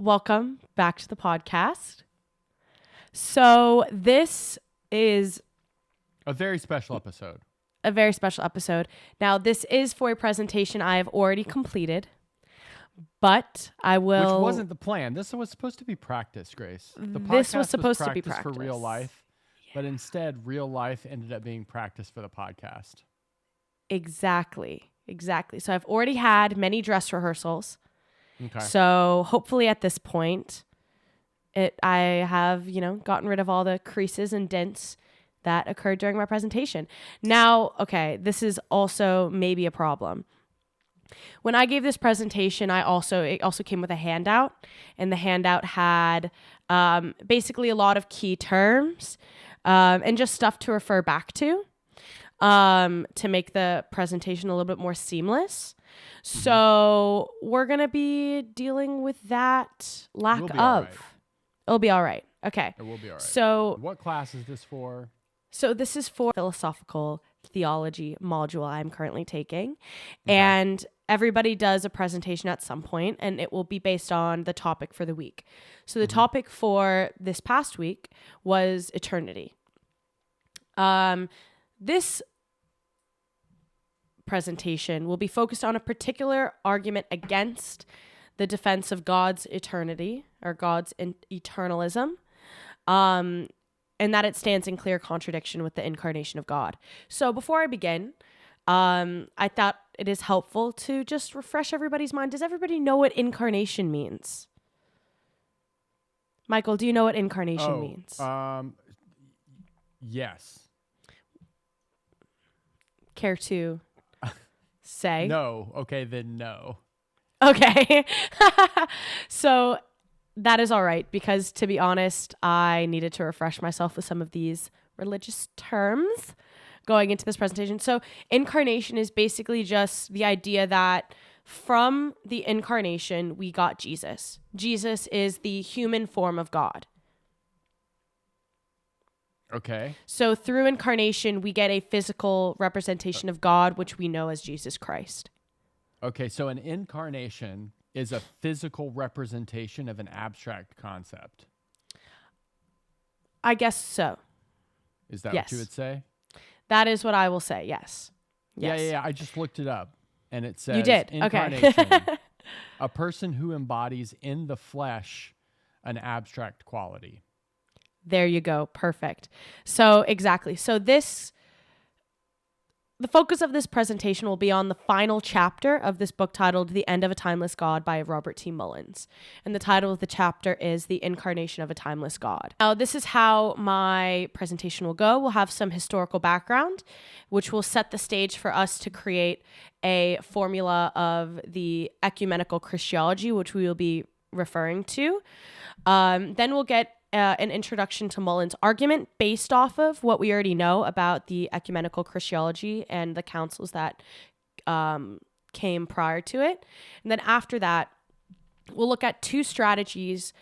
welcome back to the podcast. So this is a very special episode. Now, this is for a presentation I have already completed, but I will... Which wasn't the plan. This was supposed to be practice, Grace. The podcast this was supposed to be practice for real life, but instead, real life ended up being practice for the podcast. Exactly. So I've already had many dress rehearsals. Okay. So hopefully at this point, I have, gotten rid of all the creases and dents that occurred during my presentation. Now, okay, this is also maybe a problem. When I gave this presentation, it also came with a handout, and the handout had basically a lot of key terms and just stuff to refer back to make the presentation a little bit more seamless. So we're going to be dealing with that lack of. It'll be all right. Okay. It will be all right. So what class is this for? So this is for philosophical theology module I'm currently taking. Okay. And everybody does a presentation at some point, and it will be based on the topic for the week. So the topic for this past week was eternity. This presentation will be focused on a particular argument against the defense of God's eternity or God's eternalism, and that it stands in clear contradiction with the incarnation of God. So before I begin, I thought it is helpful to just refresh everybody's mind. Does everybody know what incarnation means? Michael, do you know what incarnation means? Yes. Care to say? No. Okay, then no. Okay. So that is all right, because to be honest, I needed to refresh myself with some of these religious terms going into this presentation. So incarnation is basically just the idea that from the incarnation, we got Jesus. Jesus is the human form of God. Okay. So through incarnation, we get a physical representation of God, which we know as Jesus Christ. Okay, so an incarnation is a physical representation of an abstract concept. I guess so. Is that what you would say? That is what I will say, yes. Yeah. I just looked it up, and it says... You did? Incarnation, Okay. a person who embodies in the flesh an abstract quality. There you go. Perfect. So exactly. So the focus of this presentation will be on the final chapter of this book titled The End of a Timeless God by Robert T. Mullins. And the title of the chapter is The Incarnation of a Timeless God. Now, this is how my presentation will go. We'll have some historical background, which will set the stage for us to create a formula of the ecumenical Christianology, which we will be referring to. Then we'll get an introduction to Mullins' argument based off of what we already know about the ecumenical Christianology and the councils that came prior to it. And then after that, we'll look at two strategies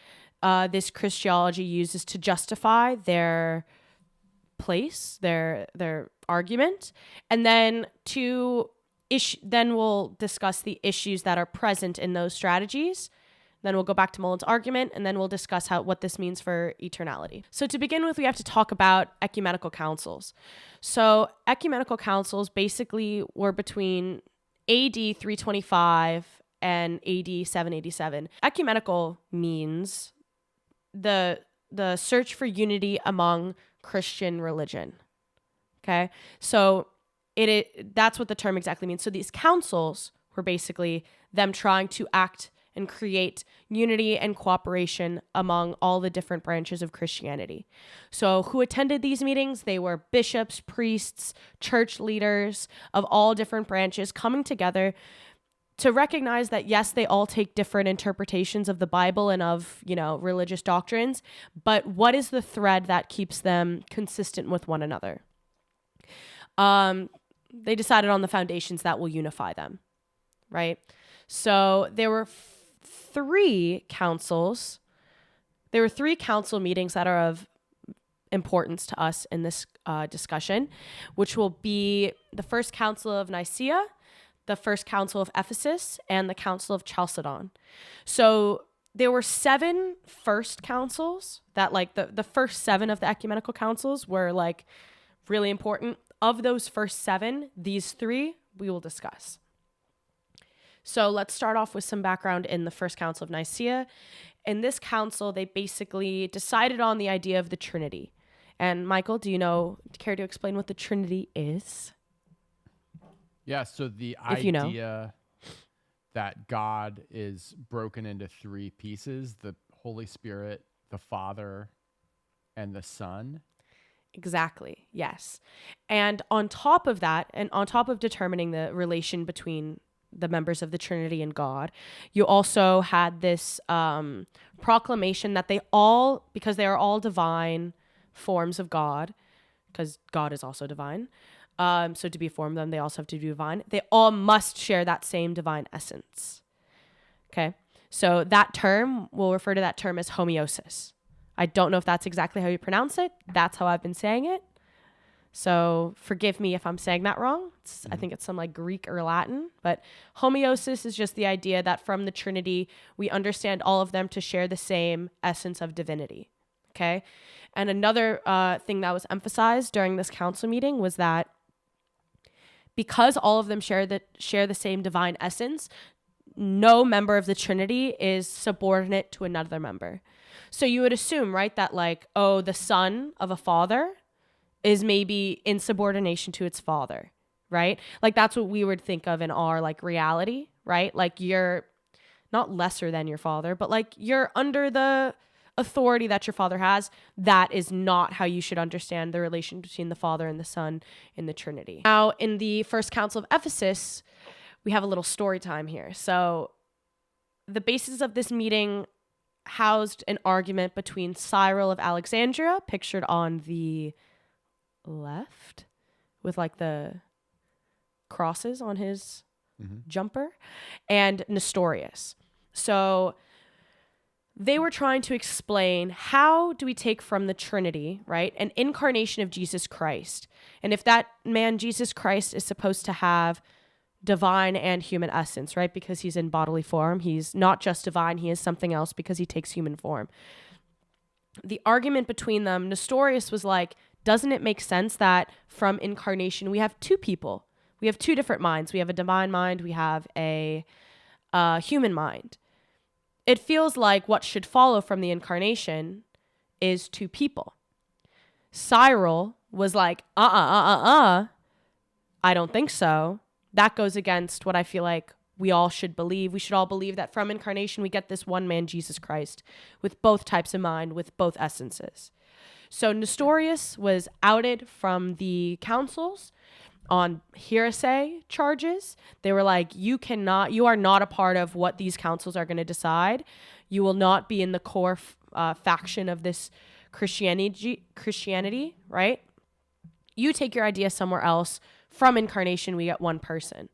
this Christianology uses to justify their place, their argument. And then then we'll discuss the issues that are present in those strategies. Then we'll go back to Mullins' argument, and then we'll discuss what this means for eternality. So to begin with, we have to talk about ecumenical councils. So ecumenical councils basically were between AD 325 and AD 787. Ecumenical means the search for unity among Christian religion. Okay? So that's what the term exactly means. So these councils were basically them trying to act and create unity and cooperation among all the different branches of Christianity. So who attended these meetings? They were bishops, priests, church leaders of all different branches coming together to recognize that, yes, they all take different interpretations of the Bible and of, religious doctrines, but what is the thread that keeps them consistent with one another? They decided on the foundations that will unify them, right? So there were three council meetings that are of importance to us in this discussion, which will be the First Council of Nicaea, the First Council of Ephesus, and the Council of Chalcedon. So there were 7 first councils that like the first 7 of the ecumenical councils were like really important. Of those first 7, these 3 we will discuss. So let's start off with some background in the First Council of Nicaea. In this council, they basically decided on the idea of the Trinity. And Michael, do you care to explain what the Trinity is? Yeah, so the If you know. idea that God is broken into 3 pieces, the Holy Spirit, the Father, and the Son. Exactly, yes. And on top of that, and on top of determining the relation between the members of the Trinity and God, you also had this proclamation that they all, because they are all divine forms of God, because God is also divine, so to be a form of them, they also have to be divine. They all must share that same divine essence. Okay, so that term, we'll refer to that term as homeosis. I don't know if that's exactly how you pronounce it. That's how I've been saying it. So forgive me if I'm saying that wrong. I think it's some like Greek or Latin, but homeosis is just the idea that from the Trinity, we understand all of them to share the same essence of divinity. Okay. And another thing that was emphasized during this council meeting was that because all of them share the same divine essence, no member of the Trinity is subordinate to another member. So you would assume, right, that like, oh, the son of a father is maybe in subordination to its father, right? Like that's what we would think of in our like reality, right? Like you're not lesser than your father, but like you're under the authority that your father has. That is not how you should understand the relation between the Father and the Son in the Trinity. Now, in the First Council of Ephesus, we have a little story time here. So the basis of this meeting housed an argument between Cyril of Alexandria, pictured on the left with like the crosses on his jumper, and Nestorius. So they were trying to explain, how do we take from the Trinity, right, an incarnation of Jesus Christ? And if that man, Jesus Christ, is supposed to have divine and human essence, right? Because he's in bodily form. He's not just divine, he is something else because he takes human form. The argument between them, Nestorius was like, doesn't it make sense that from incarnation we have 2 people? We have 2 different minds. We have a divine mind, we have a human mind. It feels like what should follow from the incarnation is 2 people. Cyril was like, I don't think so. That goes against what I feel like we all should believe. We should all believe that from incarnation, we get this one man, Jesus Christ, with both types of mind, with both essences. So Nestorius was outed from the councils on heresy charges. They were like, you are not a part of what these councils are going to decide. You will not be in the core faction of this Christianity, right? You take your idea somewhere else. From incarnation, we get one person.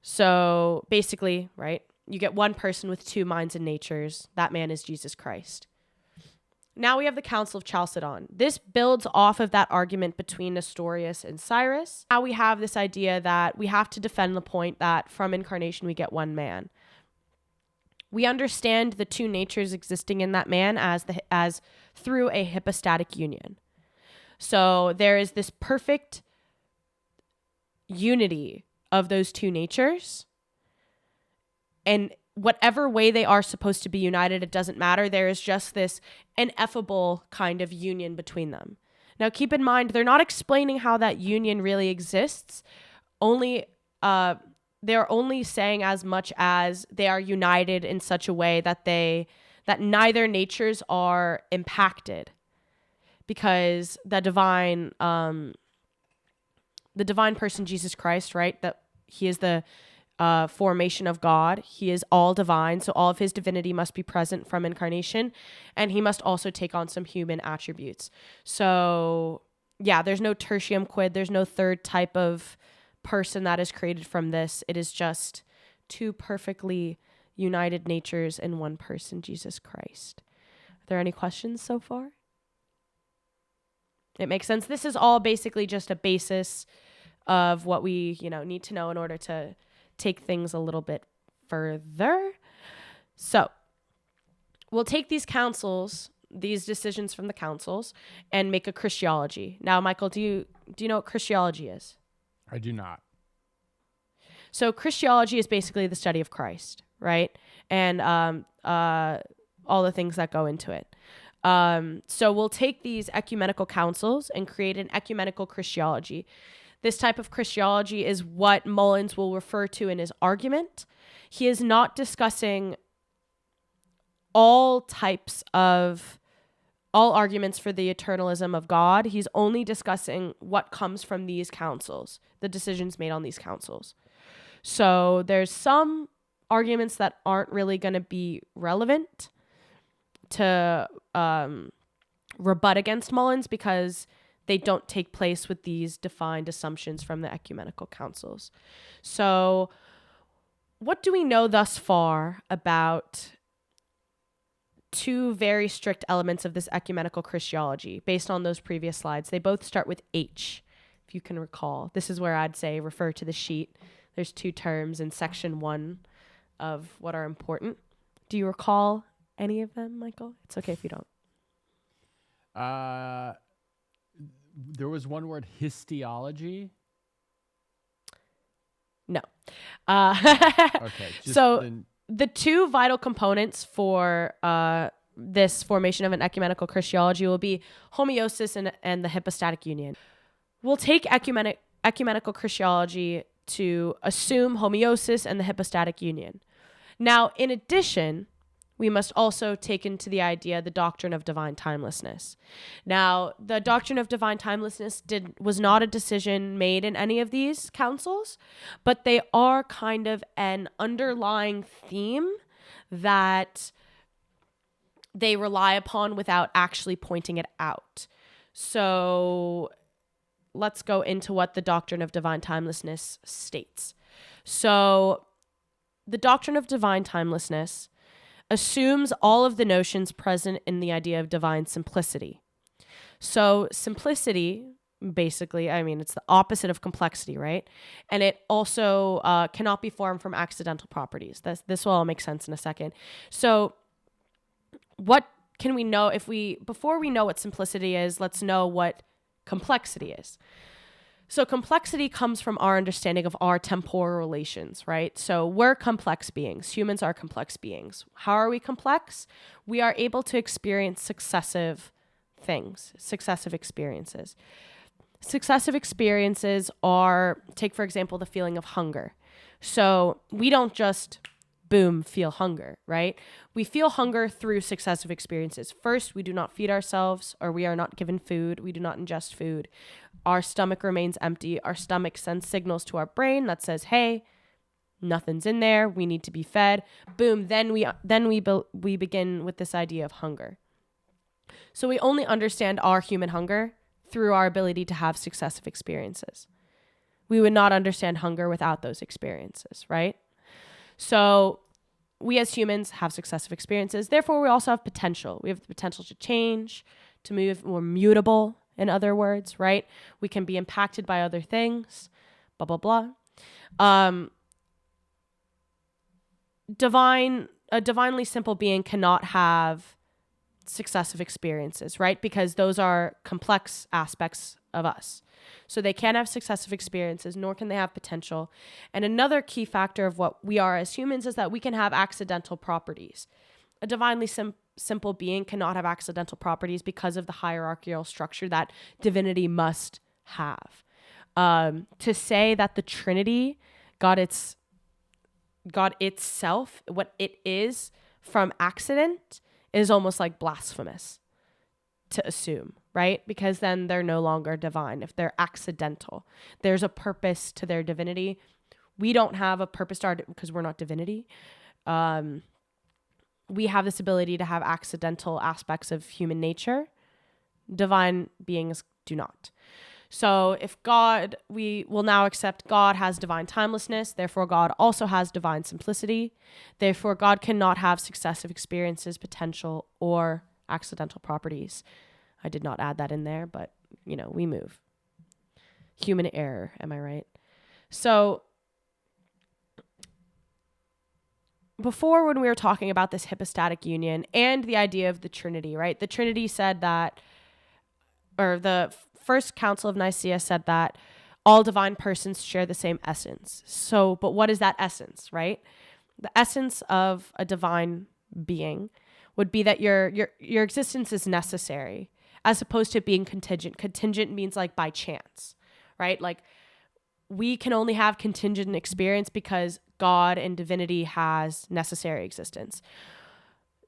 So basically, right, you get one person with 2 minds and natures. That man is Jesus Christ. Now we have the Council of Chalcedon. This builds off of that argument between Nestorius and Cyrus. Now we have this idea that we have to defend the point that from incarnation, we get one man. We understand the 2 natures existing in that man as through a hypostatic union. So there is this perfect unity of those 2 natures, and whatever way they are supposed to be united, it doesn't matter. There is just this ineffable kind of union between them. Now keep in mind, they're not explaining how that union really exists. They're only saying as much as they are united in such a way that neither natures are impacted, because the divine person, Jesus Christ, right? That he is the formation of God. He is all divine. So all of his divinity must be present from incarnation. And he must also take on some human attributes. So yeah, there's no tertium quid. There's no third type of person that is created from this. It is just 2 perfectly united natures in one person, Jesus Christ. Are there any questions so far? It makes sense. This is all basically just a basis of what we, need to know in order to take things a little bit further. So we'll take these councils, these decisions from the councils, and make a Christiology. Now, Michael, do you know what Christiology is? I do not. So Christiology is basically the study of Christ, right? And all the things that go into it. So we'll take these ecumenical councils and create an ecumenical Christiology. This type of Christiology is what Mullins will refer to in his argument. He is not discussing all arguments for the eternalism of God. He's only discussing what comes from these councils, the decisions made on these councils. So there's some arguments that aren't really going to be relevant to rebut against Mullins because they don't take place with these defined assumptions from the ecumenical councils. So what do we know thus far about two very strict elements of this ecumenical Christiology based on those previous slides? They both start with H, if you can recall. This is where I'd say refer to the sheet. There's two terms in section 1 of what are important. Do you recall any of them, Michael? It's okay if you don't. There was one word, histology. No. Okay. The two vital components for this formation of an ecumenical Christiology will be homeostasis and the Hippostatic Union. We'll take ecumenical Christiology to assume homeostasis and the Hippostatic Union. Now, in addition, we must also take into the idea the doctrine of divine timelessness. Now, the doctrine of divine timelessness was not a decision made in any of these councils, but they are kind of an underlying theme that they rely upon without actually pointing it out. So let's go into what the doctrine of divine timelessness states. So the doctrine of divine timelessness assumes all of the notions present in the idea of divine simplicity. So simplicity, basically, it's the opposite of complexity, right? And it also cannot be formed from accidental properties. This will all make sense in a second. So what can we know before we know what simplicity is, let's know what complexity is. So complexity comes from our understanding of our temporal relations, right? So we're complex beings. Humans are complex beings. How are we complex? We are able to experience successive things, successive experiences. Successive experiences are, take for example, the feeling of hunger. So we don't just feel hunger, right? We feel hunger through successive experiences. First, we do not feed ourselves, or we are not given food. We do not ingest food. Our stomach remains empty. Our stomach sends signals to our brain that says, hey, nothing's in there. We need to be fed. Boom. Then we begin with this idea of hunger. So we only understand our human hunger through our ability to have successive experiences. We would not understand hunger without those experiences, right? So we as humans have successive experiences. Therefore, we also have potential. We have the potential to change, to move. We're mutable, in other words, right? We can be impacted by other things, blah, blah, blah. A divinely simple being cannot have successive experiences, right? Because those are complex aspects of us. So they can't have successive experiences, nor can they have potential. And another key factor of what we are as humans is that we can have accidental properties. A divinely simple being cannot have accidental properties because of the hierarchical structure that divinity must have. To say that the Trinity got itself, what it is, from accident is almost like blasphemous to assume, right? Because then they're no longer divine. If they're accidental, there's a purpose to their divinity. We don't have a purpose to our, because we're not divinity. We have this ability to have accidental aspects of human nature. Divine beings do not. So if God, we will now accept God has divine timelessness, therefore God also has divine simplicity. Therefore God cannot have successive experiences, potential, or accidental properties. I did not add that in there, but we move. Human error, am I right? So before, when we were talking about this hypostatic union and the idea of the Trinity, right? The Trinity said that, or the First Council of Nicaea said that all divine persons share the same essence. So, but what is that essence, right? The essence of a divine being would be that your existence is necessary, as opposed to it being contingent. Contingent means like by chance, right? Like we can only have contingent experience because God and divinity has necessary existence.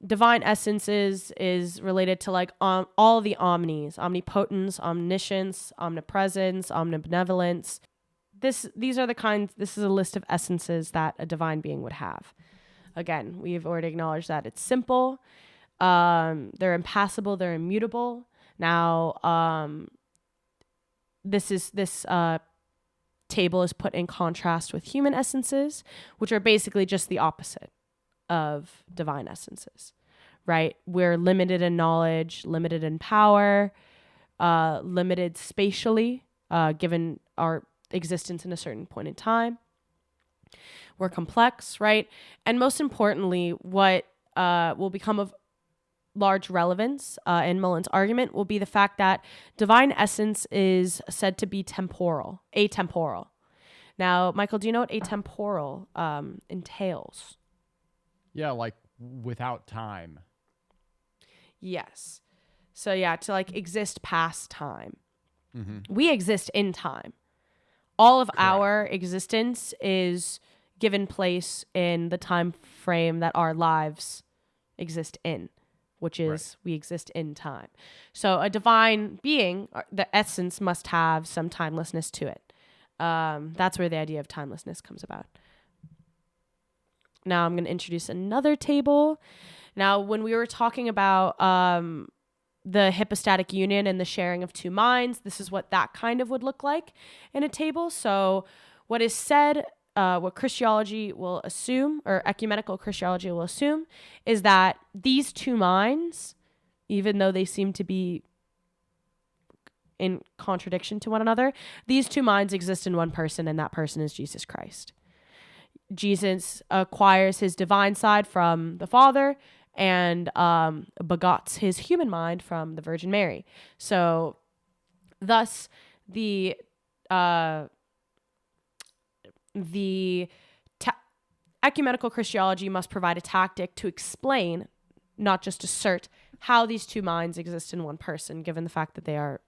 Divine essences is related to like all the omnis, omnipotence, omniscience, omnipresence, omnibenevolence. These are the kinds, this is a list of essences that a divine being would have. Again, we've already acknowledged that it's simple. They're impassible, they're immutable. Now, this table is put in contrast with human essences, which are basically just the opposite of divine essences, right? We're limited in knowledge, limited in power, limited spatially, given our existence in a certain point in time. We're complex, right? And most importantly, what will become of large relevance in Mullen's argument will be the fact that divine essence is said to be atemporal. Now, Michael, do you know what atemporal entails? Yeah, like without time. Yes. So yeah, to like exist past time. Mm-hmm. We exist in time. All of Correct. our existence is given place in the time frame that our lives exist in, which is we exist in time. So a divine being, the essence must have some timelessness to it. That's where the idea of timelessness comes about. Now I'm going to introduce another table. Now, when we were talking about the hypostatic union and the sharing of two minds, this is what that kind of would look like in a table. So what is said, what Christianology will assume, or ecumenical Christianology will assume, is that these two minds, even though they seem to be in contradiction to one another, these two minds exist in one person, and that person is Jesus Christ. Jesus acquires his divine side from the Father and begots his human mind from the Virgin Mary. So thus the ecumenical Christianology must provide a tactic to explain, not just assert, how these two minds exist in one person, given the fact that they are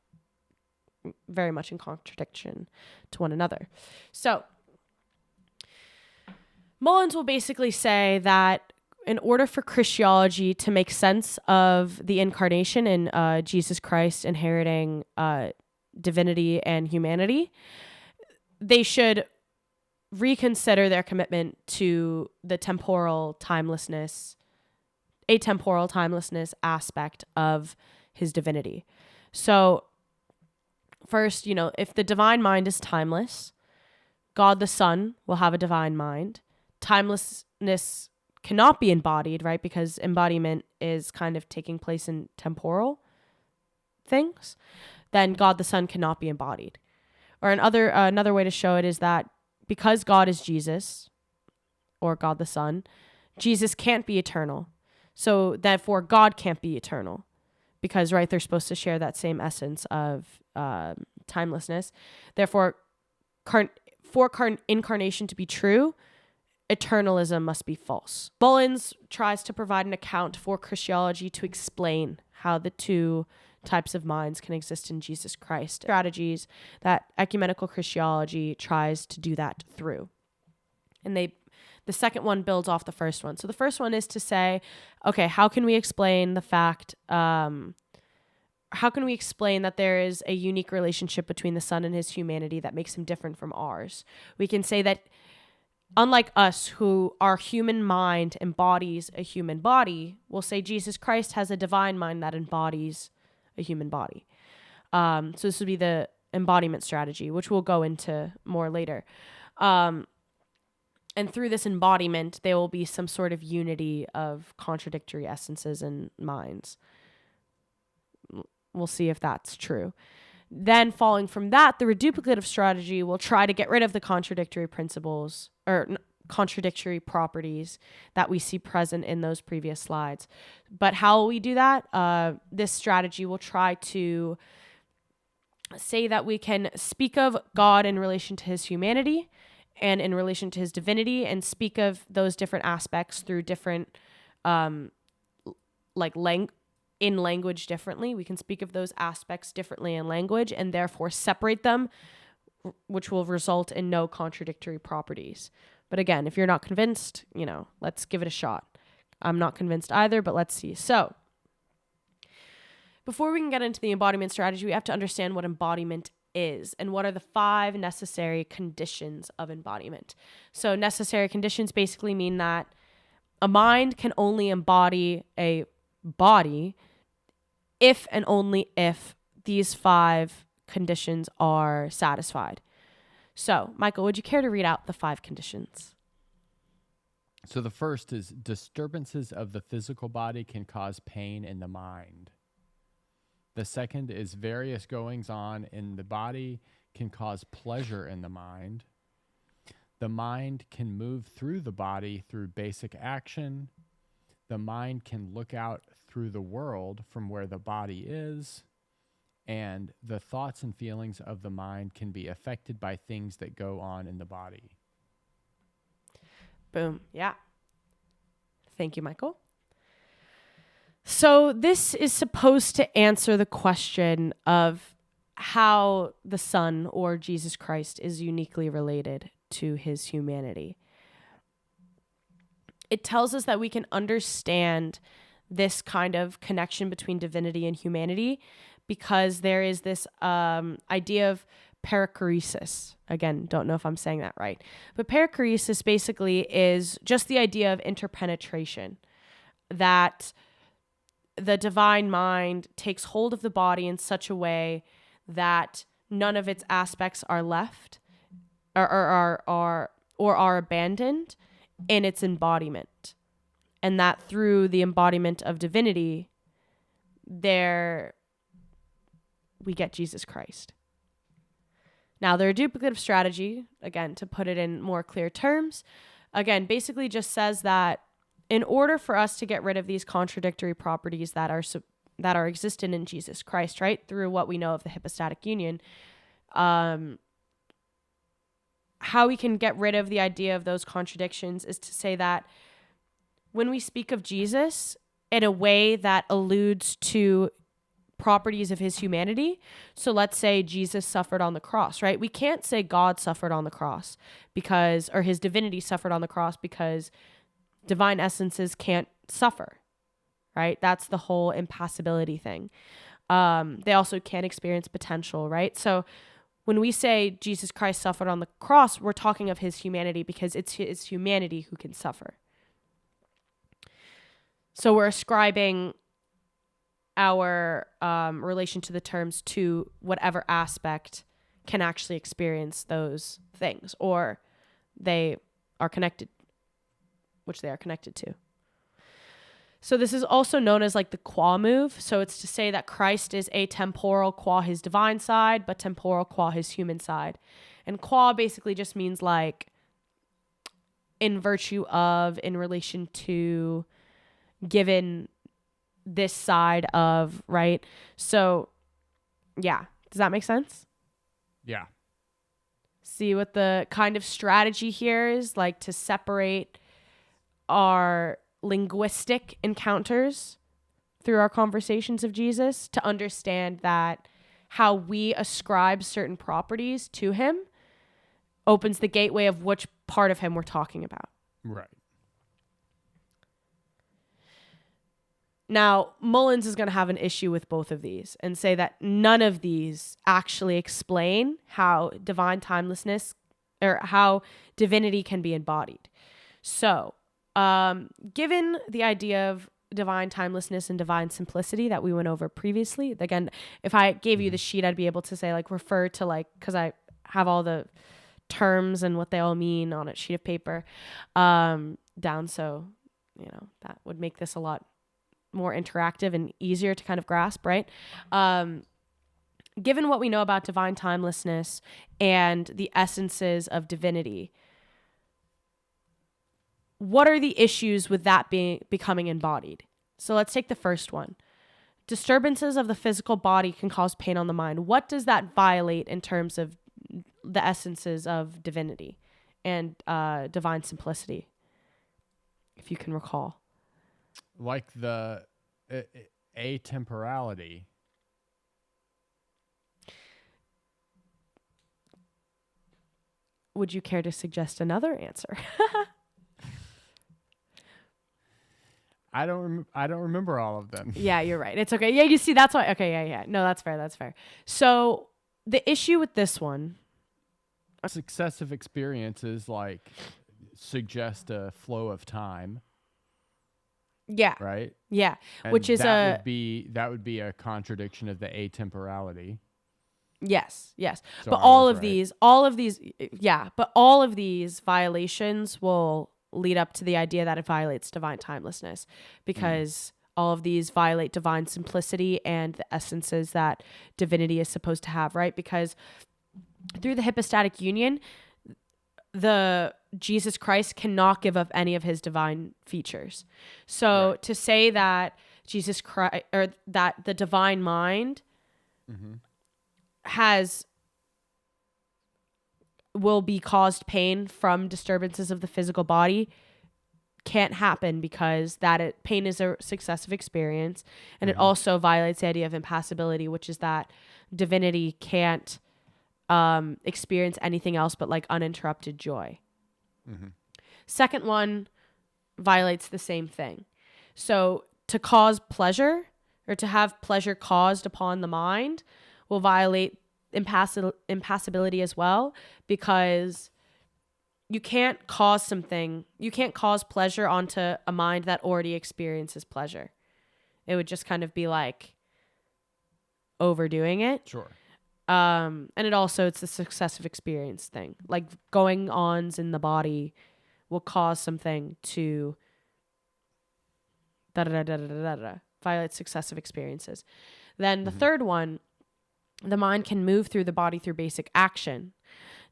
very much in contradiction to one another. So Mullins will basically say that in order for Christianology to make sense of the incarnation and Jesus Christ inheriting divinity and humanity, they should reconsider their commitment to the atemporal timelessness aspect of his divinity. So first, if the divine mind is timeless, God the Son will have a divine mind. Timelessness cannot be embodied, right? Because embodiment is kind of taking place in temporal things. Then God the Son cannot be embodied. Or another way to show it is that because God is Jesus, or God the Son, Jesus can't be eternal. So therefore, God can't be eternal. Because, right, they're supposed to share that same essence of timelessness. Therefore, for incarnation to be true, eternalism must be false. Mullins tries to provide an account for Christianology to explain how the two types of minds can exist in Jesus Christ. Strategies that ecumenical Christianology tries to do that through. And the second one builds off the first one. So the first one is to say, okay, how can we explain the fact, how can we explain that there is a unique relationship between the Son and his humanity that makes him different from ours? We can say that unlike us, who our human mind embodies a human body, we'll say Jesus Christ has a divine mind that embodies a human body. So this would be the embodiment strategy, which we'll go into more later. And through this embodiment, there will be some sort of unity of contradictory essences and minds. We'll see if that's true. Then following from that, the reduplicative strategy will try to get rid of the contradictory principles, or contradictory properties that we see present in those previous slides. But how will we do that? This strategy will try to say that we can speak of God in relation to his humanity and in relation to his divinity, and speak of those different aspects through different, in language differently. We can speak of those aspects differently in language and therefore separate them, which will result in no contradictory properties. But again, if you're not convinced, let's give it a shot. I'm not convinced either, but let's see. So before we can get into the embodiment strategy, we have to understand what embodiment is and what are the 5 necessary conditions of embodiment. So necessary conditions basically mean that a mind can only embody a body if and only if these 5 conditions are satisfied. So, Michael, would you care to read out the 5 conditions? So the first is disturbances of the physical body can cause pain in the mind. The second is various goings on in the body can cause pleasure in the mind. The mind can move through the body through basic action. The mind can look out through the world from where the body is. And the thoughts and feelings of the mind can be affected by things that go on in the body. Boom. Yeah. Thank you, Michael. So this is supposed to answer the question of how the Son, or Jesus Christ, is uniquely related to his humanity. It tells us that we can understand this kind of connection between divinity and humanity because there is this idea of paracoresis. Again, don't know if I'm saying that right. But paracoresis basically is just the idea of interpenetration, that the divine mind takes hold of the body in such a way that none of its aspects are left or are abandoned in its embodiment. And that through the embodiment of divinity, we get Jesus Christ. Now, their duplicative strategy, again, to put it in more clear terms, again, basically just says that in order for us to get rid of these contradictory properties that are existent in Jesus Christ, right, through what we know of the Hippostatic Union, how we can get rid of the idea of those contradictions is to say that when we speak of Jesus in a way that alludes to properties of his humanity, so let's say Jesus suffered on the cross, right? We can't say God suffered on the cross or his divinity suffered on the cross because divine essences can't suffer, right? That's the whole impassibility thing. They also can't experience potential, right? So when we say Jesus Christ suffered on the cross, we're talking of his humanity because it's his humanity who can suffer. So we're ascribing our relation to the terms to whatever aspect can actually experience those things, or they are connected, which they are connected to. So this is also known as like the qua move. So it's to say that Christ is atemporal qua his divine side, but temporal qua his human side. And qua basically just means like in virtue of, in relation to, given this side of, right? So yeah, does that make sense? Yeah. See what the kind of strategy here is, like to separate our linguistic encounters through our conversations of Jesus, to understand that how we ascribe certain properties to him opens the gateway of which part of him we're talking about. Right. Now, Mullins is going to have an issue with both of these and say that none of these actually explain how divine timelessness or how divinity can be embodied. So, given the idea of divine timelessness and divine simplicity that we went over previously, again, if I gave you the sheet, I'd be able to say like refer to like, because I have all the terms and what they all mean on a sheet of paper down. So, that would make this a lot more interactive and easier to kind of grasp, right? Given what we know about divine timelessness and the essences of divinity, what are the issues with that becoming embodied? So let's take the first one. Disturbances of the physical body can cause pain on the mind. What does that violate in terms of the essences of divinity and divine simplicity, if you can recall? Like the atemporality. Would you care to suggest another answer? I don't remember all of them. Yeah, you're right. It's okay. Yeah, you see, that's why. Okay, yeah. No, that's fair. That's fair. So the issue with this one, successive experiences like suggest a flow of time. yeah, Right. Yeah, And which is that would be a contradiction of the atemporality. Yes. So But I all was of right. but all of these violations will lead up to the idea that it violates divine timelessness, because all of these violate divine simplicity and the essences that divinity is supposed to have, right? Because through the Hippostatic Union, the Jesus Christ cannot give up any of his divine features. So Right. to say that Jesus Christ, or that the divine mind will be caused pain from disturbances of the physical body can't happen, because pain is a successive experience, and it also violates the idea of impassibility, which is that divinity can't experience anything else but like uninterrupted joy. Second one violates the same thing. So to cause pleasure, or to have pleasure caused upon the mind, will violate impassibility as well, because you can't cause pleasure onto a mind that already experiences pleasure. It would just kind of be like overdoing it. Sure. And it's the successive experience thing. Like going ons in the body will cause something to violate successive experiences. Then the third one, the mind can move through the body through basic action.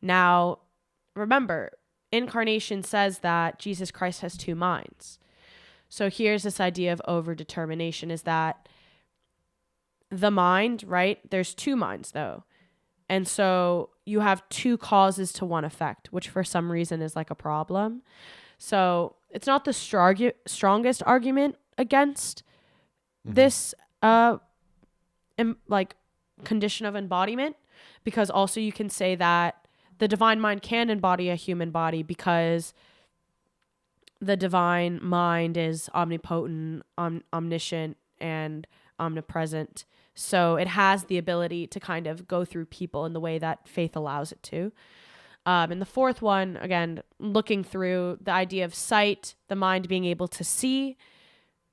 Now, remember, Incarnation says that Jesus Christ has two minds. So here's this idea of overdetermination, is that the mind, right? There's two minds though. And so you have two causes to one effect, which for some reason is like a problem. So it's not the strongest argument against this condition of embodiment, because also you can say that the divine mind can embody a human body, because the divine mind is omnipotent, omniscient, and omnipresent. So it has the ability to kind of go through people in the way that faith allows it to. And the fourth one, again, looking through the idea of sight, the mind being able to see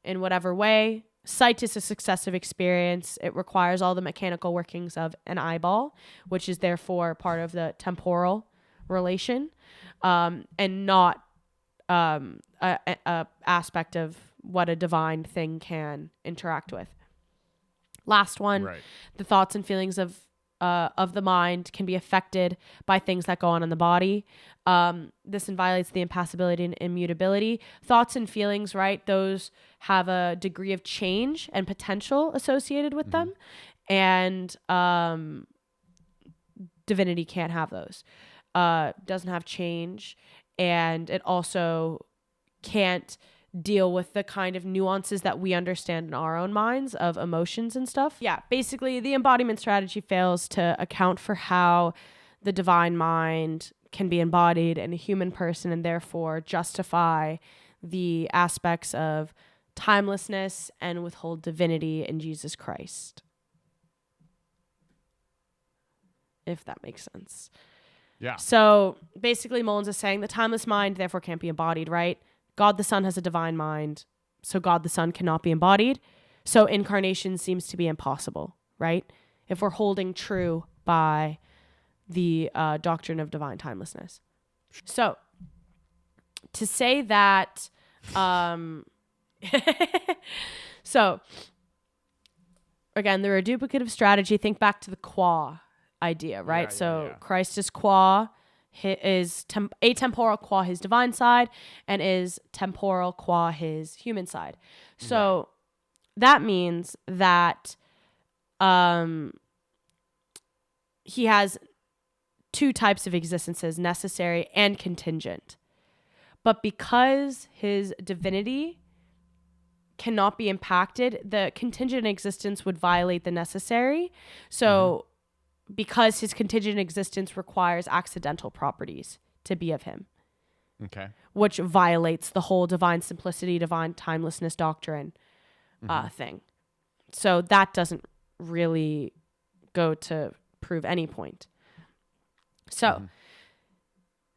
in whatever way. Sight is a successive experience. It requires all the mechanical workings of an eyeball, which is therefore part of the temporal relation, and not a aspect of what a divine thing can interact with. Last one, Right. The thoughts and feelings of the mind can be affected by things that go on in the body. This violates the impassibility and immutability. Thoughts and feelings, right? Those have a degree of change and potential associated with them. And divinity can't have those. Doesn't have change. And it also can't deal with the kind of nuances that we understand in our own minds of emotions and stuff. Yeah, basically the embodiment strategy fails to account for how the divine mind can be embodied in a human person, and therefore justify the aspects of timelessness and withhold divinity in Jesus Christ. If that makes sense. Yeah. So basically Mullins is saying the timeless mind therefore can't be embodied, right? God the Son has a divine mind, so God the Son cannot be embodied. So incarnation seems to be impossible, right? If we're holding true by the doctrine of divine timelessness. So to say that, so again, the reduplicative strategy, think back to the qua idea, right? Yeah. Christ is qua, is atemporal qua his divine side and is temporal qua his human side. So that means that he has two types of existences, necessary and contingent. But because his divinity cannot be impacted, the contingent existence would violate the necessary. So because his contingent existence requires accidental properties to be of him. Okay. Which violates the whole divine simplicity, divine timelessness doctrine thing. So that doesn't really go to prove any point. So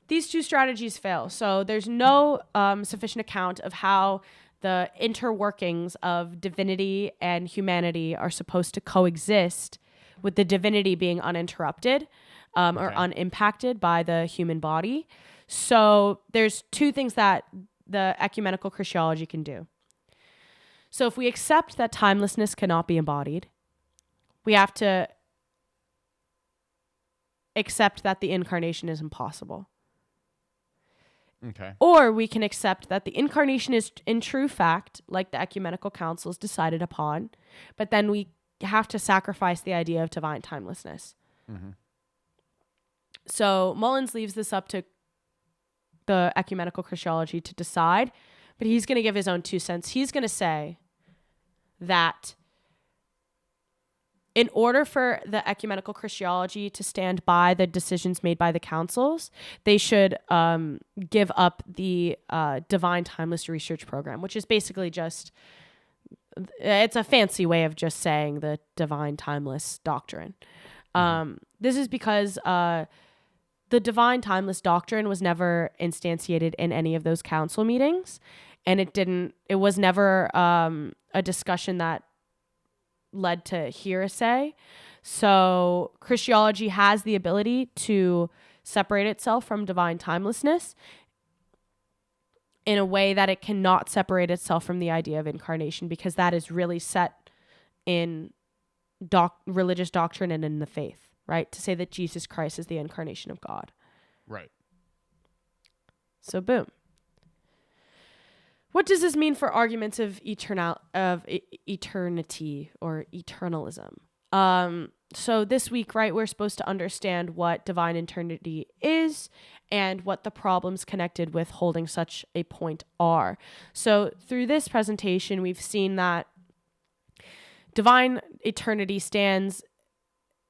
these two strategies fail. So there's no sufficient account of how the interworkings of divinity and humanity are supposed to coexist with the divinity being uninterrupted or unimpacted by the human body. So there's two things that the ecumenical Christianology can do. So if we accept that timelessness cannot be embodied, we have to accept that the incarnation is impossible. Okay. Or we can accept that the incarnation is in true fact, like the ecumenical councils decided upon, but then we have to sacrifice the idea of divine timelessness. So Mullins leaves this up to the ecumenical Christianology to decide, but he's going to give his own 2 cents. He's going to say that in order for the ecumenical Christianology to stand by the decisions made by the councils, they should give up the divine timeless research program, which is basically just, it's a fancy way of just saying the divine timeless doctrine. This is because the divine timeless doctrine was never instantiated in any of those council meetings, and it was never a discussion that led to hearsay. So Christianology has the ability to separate itself from divine timelessness in a way that it cannot separate itself from the idea of incarnation, because that is really set in religious doctrine and in the faith, right? To say that Jesus Christ is the incarnation of God. Right. So boom. What does this mean for arguments of eternity or eternalism? So this week, right, we're supposed to understand what divine eternity is and what the problems connected with holding such a point are. So through this presentation, we've seen that divine eternity stands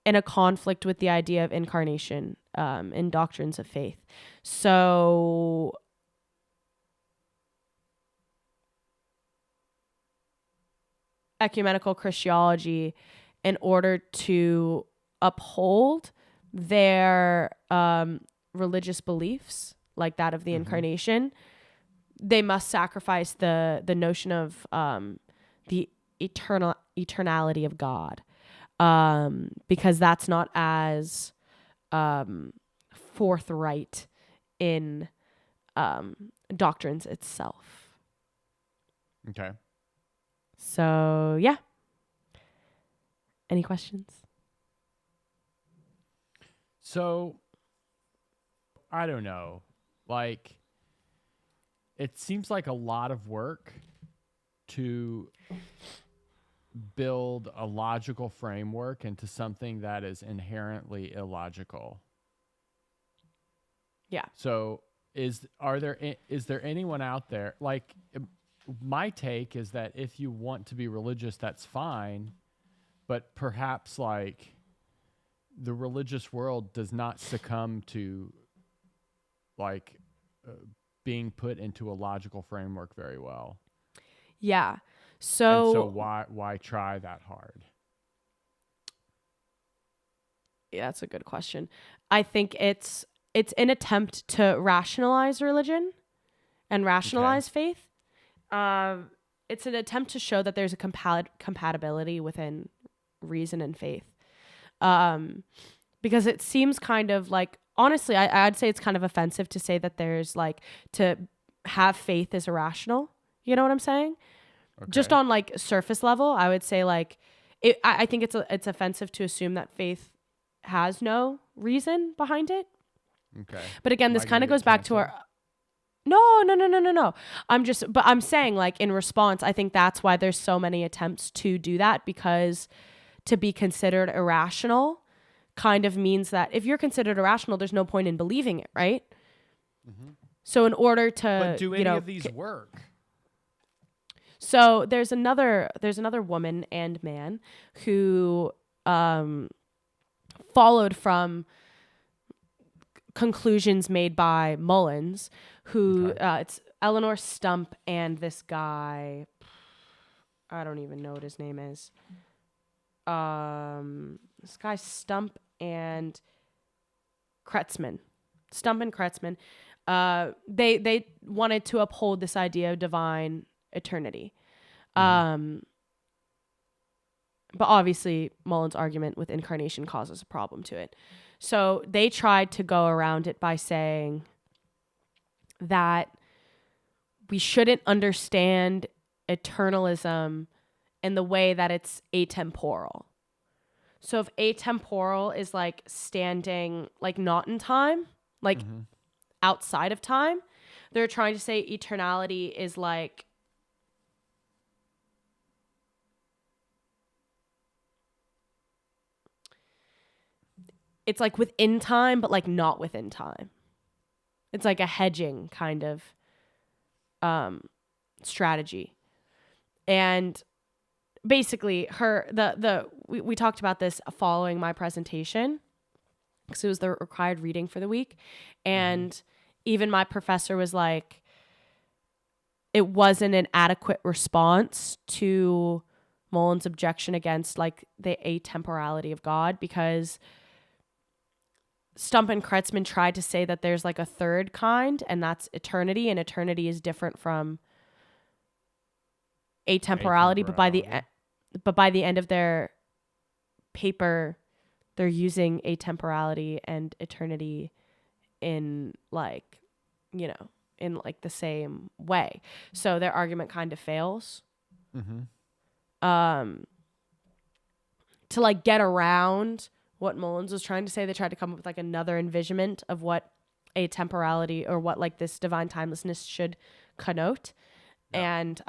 in a conflict with the idea of incarnation in doctrines of faith. So ecumenical Christianology, in order to uphold their religious beliefs, like that of the incarnation, they must sacrifice the notion of the eternality of God, because that's not as forthright in doctrines itself. Okay. So, yeah. Any questions? So, I don't know. Like, it seems like a lot of work to build a logical framework into something that is inherently illogical. Yeah. So, is there anyone out there, like, my take is that if you want to be religious, that's fine, but perhaps like the religious world does not succumb to like being put into a logical framework very well. Yeah. So why try that hard? Yeah, that's a good question. I think it's an attempt to rationalize religion and rationalize faith. It's an attempt to show that there's a compatibility within reason and faith. Because it seems kind of like, honestly, I'd say it's kind of offensive to say that there's like, to have faith is irrational. You know what I'm saying? Okay. Just on like surface level, I would say like, I think it's offensive to assume that faith has no reason behind it. Okay. But again, Am this I kind gonna of get goes back to canceled? our no. But I'm saying, like, in response, I think that's why there's so many attempts to do that, because to be considered irrational kind of means that if you're considered irrational, there's no point in believing it, right? So in order to, But do any of these work? So there's another woman and man who followed from conclusions made by Mullins, who Okay. it's Eleanor Stump and this guy, I don't even know what his name is. This guy Stump and Kretzmann. They wanted to uphold this idea of divine eternity. But obviously Mullins' argument with incarnation causes a problem to it. So they tried to go around it by saying that we shouldn't understand eternalism in the way that it's atemporal. So if atemporal is like standing like not in time, like outside of time, they're trying to say eternality is like it's like within time, but like not within time. It's like a hedging kind of strategy. And basically we talked about this following my presentation, because it was the required reading for the week. And even my professor was like, it wasn't an adequate response to Mullins' objection against like the atemporality of God, because Stump and Kretzmann tried to say that there's like a third kind, and that's eternity, and eternity is different from atemporality. But by the end of their paper, they're using atemporality and eternity in like, you know, in like the same way. So their argument kind of fails. To like get around what Mullins was trying to say, they tried to come up with like another envisionment of what atemporality or what like this divine timelessness should connote. And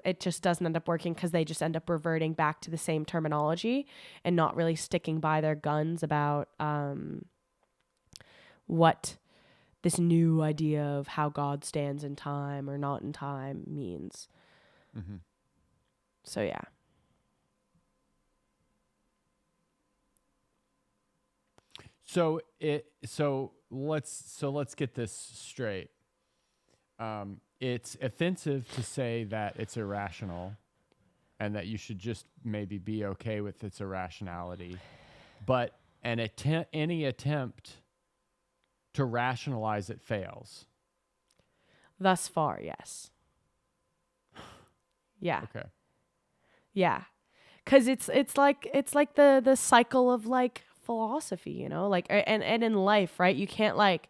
it just doesn't end up working, because they just end up reverting back to the same terminology and not really sticking by their guns about what this new idea of how God stands in time or not in time means. So yeah. So let's get this straight. It's offensive to say that it's irrational and that you should just maybe be okay with its irrationality. But any attempt to rationalize it fails. Thus far, yes. Yeah. Okay. Yeah. Cause it's like the cycle of like philosophy, you know, like, and in life, right? You can't like,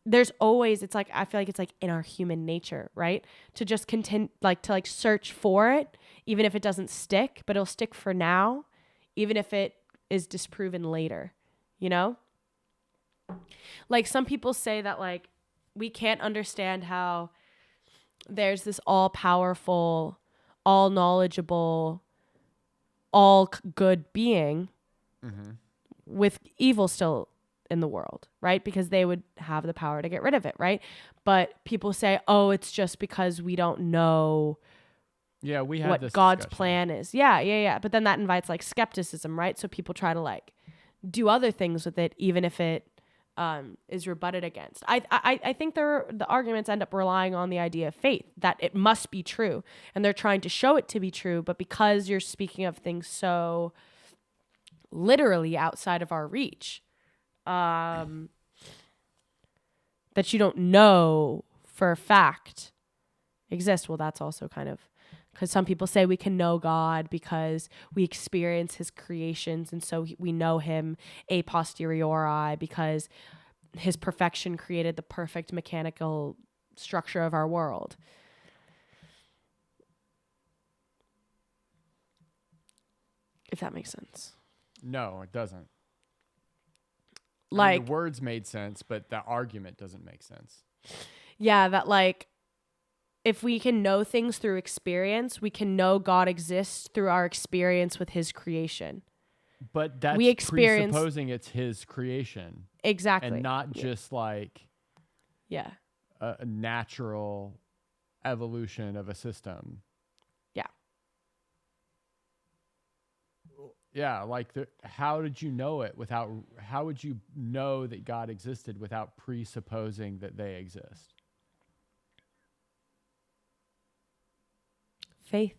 there's always, it's like, I feel like it's like in our human nature, right? To just continue, like to like search for it, even if it doesn't stick, but it'll stick for now, even if it is disproven later, you know? Like some people say that like, we can't understand how there's this all powerful, all knowledgeable, all good being with evil still in the world, right? Because they would have the power to get rid of it, right? But people say, oh, it's just because we don't know we had what God's plan is. Yeah. But then that invites like skepticism, right? So people try to like do other things with it, even if it is rebutted against. I think the arguments end up relying on the idea of faith, that it must be true, and they're trying to show it to be true. But because you're speaking of things so literally outside of our reach, that you don't know for a fact exist. Well, that's also kind of, because some people say we can know God because we experience his creations, and so we know him a posteriori because his perfection created the perfect mechanical structure of our world. If that makes sense. No, it doesn't. I mean, the words made sense, but the argument doesn't make sense. Yeah, that like, if we can know things through experience, we can know God exists through our experience with his creation. But that's presupposing it's his creation. Exactly. And not just like a natural evolution of a system. Yeah. Yeah, like how did you know it how would you know that God existed without presupposing that they exist? Faith.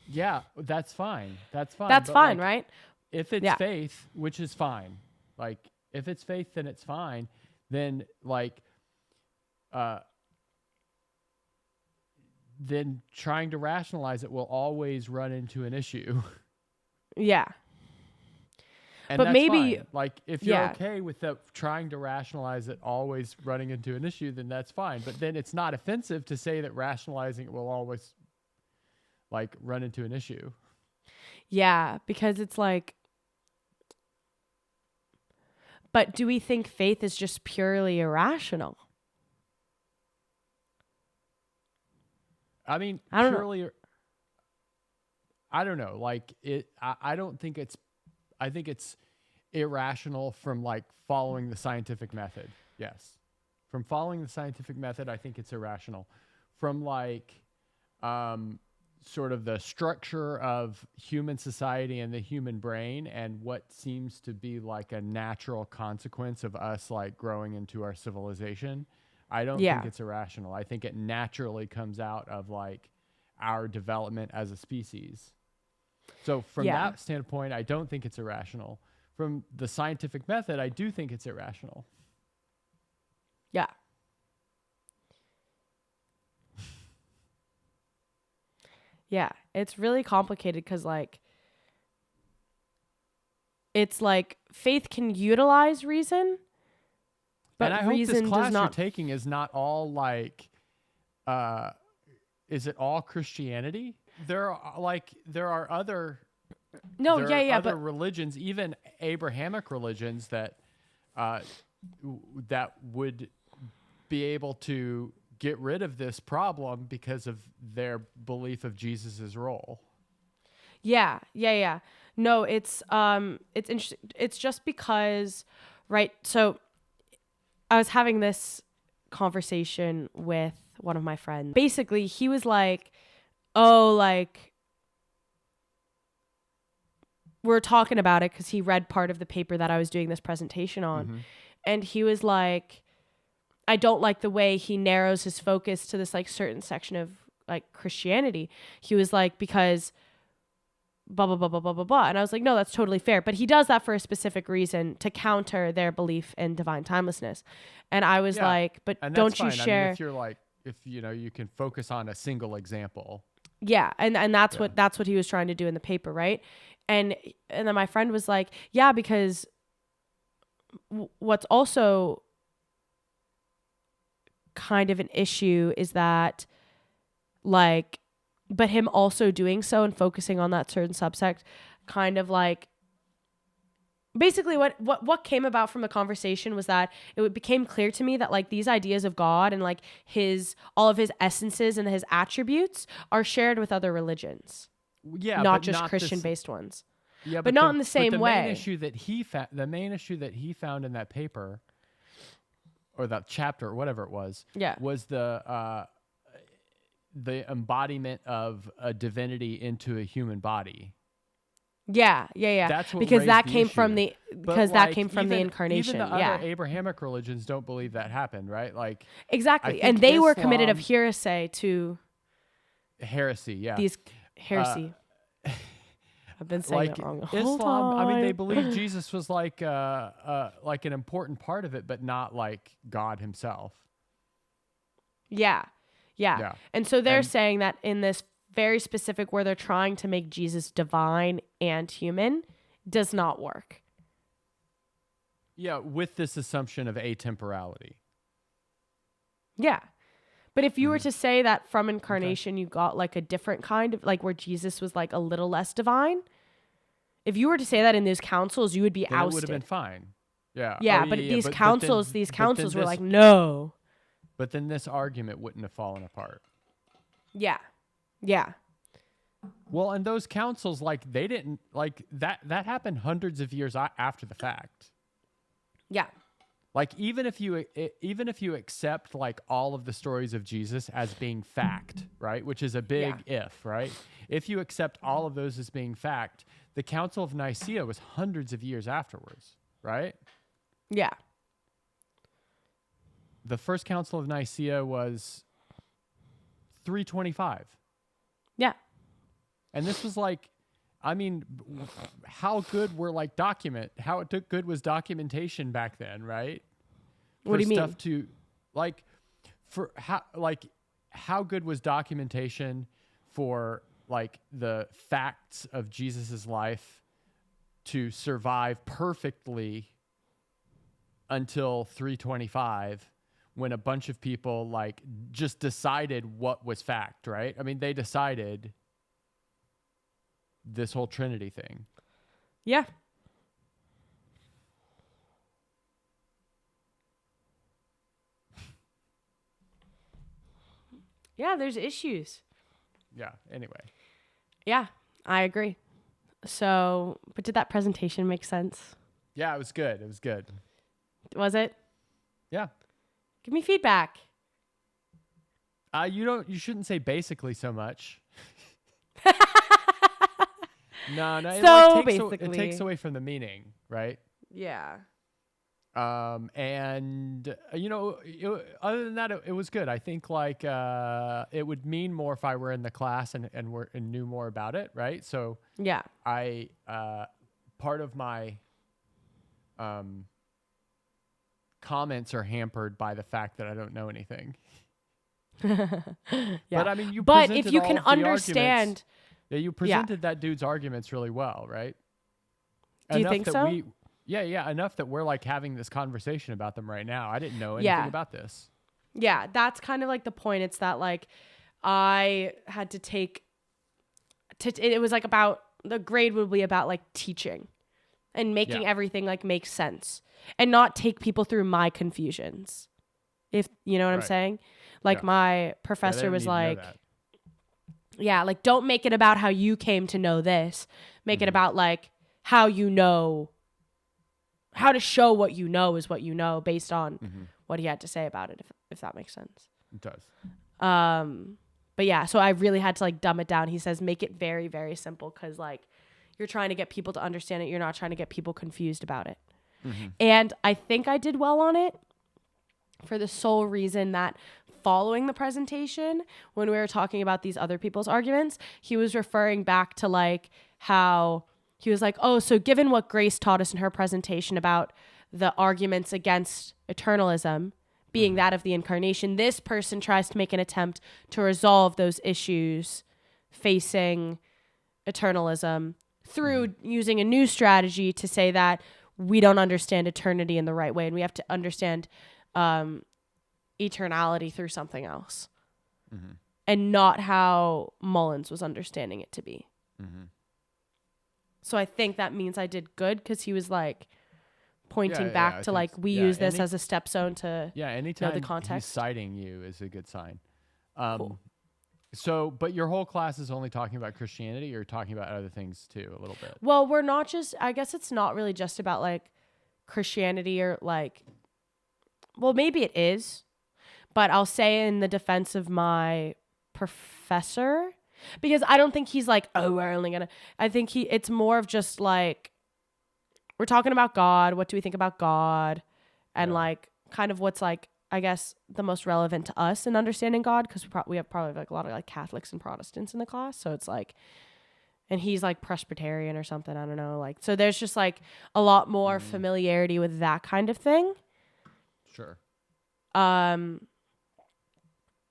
Yeah, that's fine. That's fine. That's fine, like, right? If it's faith, which is fine. Like, if it's faith, then it's fine. Then, like, then trying to rationalize it will always run into an issue. Yeah. And but that's maybe, fine. Like, if you're okay with trying to rationalize it always running into an issue, then that's fine. But then it's not offensive to say that rationalizing it will always, like, run into an issue. Yeah, because it's like, but do we think faith is just purely irrational? I mean, I don't know. I don't know. Like I don't think I think it's irrational from like following the scientific method. Yes. From following the scientific method, I think it's irrational. From like, sort of the structure of human society and the human brain and what seems to be like a natural consequence of us like growing into our civilization, I don't think it's irrational. I think it naturally comes out of like our development as a species. So from that standpoint, I don't think it's irrational. From the scientific method, I do think it's irrational. Yeah. Yeah, it's really complicated because, like, it's like faith can utilize reason, but and I reason hope this class does not. You're taking is not all like, is it all Christianity? There are other. No, other religions, even Abrahamic religions that that would be able to get rid of this problem because of their belief of Jesus's role. Yeah. No, it's interesting. It's just because, right? So I was having this conversation with one of my friends. Basically, he was like, "Oh, like we're talking about it because he read part of the paper that I was doing this presentation on." Mm-hmm. And he was like, I don't like the way he narrows his focus to this like certain section of like Christianity. He was like, because blah, blah, blah, blah, blah, blah, blah. And I was like, no, that's totally fair. But he does that for a specific reason, to counter their belief in divine timelessness. And I was like, but don't you share? I mean, if you're like, if you know, you can focus on a single example. Yeah. And that's what he was trying to do in the paper. Right. And then my friend was like, yeah, because what's also kind of an issue is that, like, but him also doing so and focusing on that certain subsect kind of like, basically what came about from the conversation was that it became clear to me that like these ideas of God and like all of his essences and his attributes are shared with other religions. Yeah, not just Christian-based ones. Yeah, but not in the same way. The main issue that he found in that paper, or that chapter, or whatever it was, was the embodiment of a divinity into a human body. Yeah. That's what because that came issue. from the the incarnation. Even the other Abrahamic religions don't believe that happened, right? Like exactly, and they were committed of heresy to heresy. Yeah, these heresy. I've been saying like that wrong the whole time. I mean, they believe Jesus was like an important part of it, but not like God himself. Yeah. And so they're saying that in this very specific, where they're trying to make Jesus divine and human, does not work. Yeah, with this assumption of atemporality. Yeah. But if you were to say that from incarnation, you got like a different kind of, like where Jesus was like a little less divine, if you were to say that in those councils, you would be ousted. It would have been fine. Yeah. Yeah, Oh, but yeah, these but councils, then, these but then councils were this, like, no. but then this argument wouldn't have fallen apart. Yeah. Yeah. Well, and those councils, like, they didn't, like, that happened hundreds of years after the fact. Yeah. Like, even if you accept, like, all of the stories of Jesus as being fact, right, which is a big if, right? If you accept all of those as being fact, the Council of Nicaea was hundreds of years afterwards, right? Yeah. The first Council of Nicaea was 325. Yeah. And this was like, I mean, how good were like good was documentation back then, right? What do you mean? Stuff to like, for how good was documentation for like the facts of Jesus's life to survive perfectly until 325, when a bunch of people like just decided what was fact, right? I mean, they decided this whole Trinity thing. Yeah. Yeah, there's issues. Yeah, anyway. Yeah, I agree. So, but did that presentation make sense? Yeah, it was good. It was good. Was it? Yeah. Give me feedback. You shouldn't say basically so much. No, So it takes away from the meaning, right? Yeah. And other than that, it was good. I think like it would mean more if I were in the class and knew more about it, right? So Yeah. I part of my comments are hampered by the fact that I don't know anything. Yeah. But I mean, but if you can understand, you presented that dude's arguments really well, right? Do you think so? Enough that we're like having this conversation about them right now. I didn't know anything about this. Yeah, that's kind of like the point. It's that like I had to take it was like about the grade would be about like teaching and making everything like make sense and not take people through my confusions. If you know what I'm saying? Like my professor was like, like don't make it about how you came to know this. Make it about like how you know, how to show what you know is what you know based on what he had to say about it, if that makes sense. It does. But yeah, so I really had to like dumb it down. He says, make it very, very simple because like you're trying to get people to understand it. You're not trying to get people confused about it. And I think I did well on it for the sole reason that following the presentation, when we were talking about these other people's arguments, he was referring back to like how he was like, oh, so given what Grace taught us in her presentation about the arguments against eternalism being that of the incarnation, this person tries to make an attempt to resolve those issues facing eternalism through using a new strategy to say that we don't understand eternity in the right way and we have to understand eternality through something else and not how Mullins was understanding it to be. So I think that means I did good because he was like pointing back to like we use this as a stepstone to anytime know the context. He's citing you is a good sign. Cool. So, but your whole class is only talking about Christianity, or you're talking about other things too, a little bit. Well, we're not just. I guess it's not really just about like Christianity or like. Well, maybe it is, but I'll say in the defense of my professor. Because I don't think he's like, oh, we're only gonna. I think it's more of just like, we're talking about God. What do we think about God? And like, kind of what's like, I guess, the most relevant to us in understanding God. Because we have probably like a lot of like Catholics and Protestants in the class. So it's like, and he's like Presbyterian or something. I don't know. Like, so there's just like a lot more familiarity with that kind of thing. Sure. And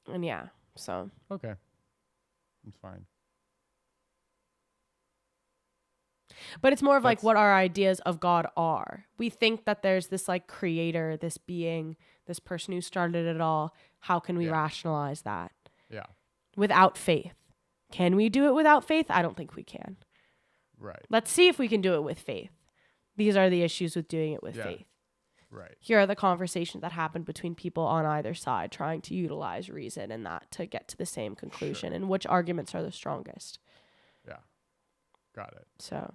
yeah, so. Okay. It's fine. But it's more of like what our ideas of God are. We think that there's this like creator, this being, this person who started it all. How can we rationalize that? Yeah. Without faith. Can we do it without faith? I don't think we can. Right. Let's see if we can do it with faith. These are the issues with doing it with faith. Right. Here are the conversations that happened between people on either side trying to utilize reason and that to get to the same conclusion, and which arguments are the strongest. Yeah. Got it. So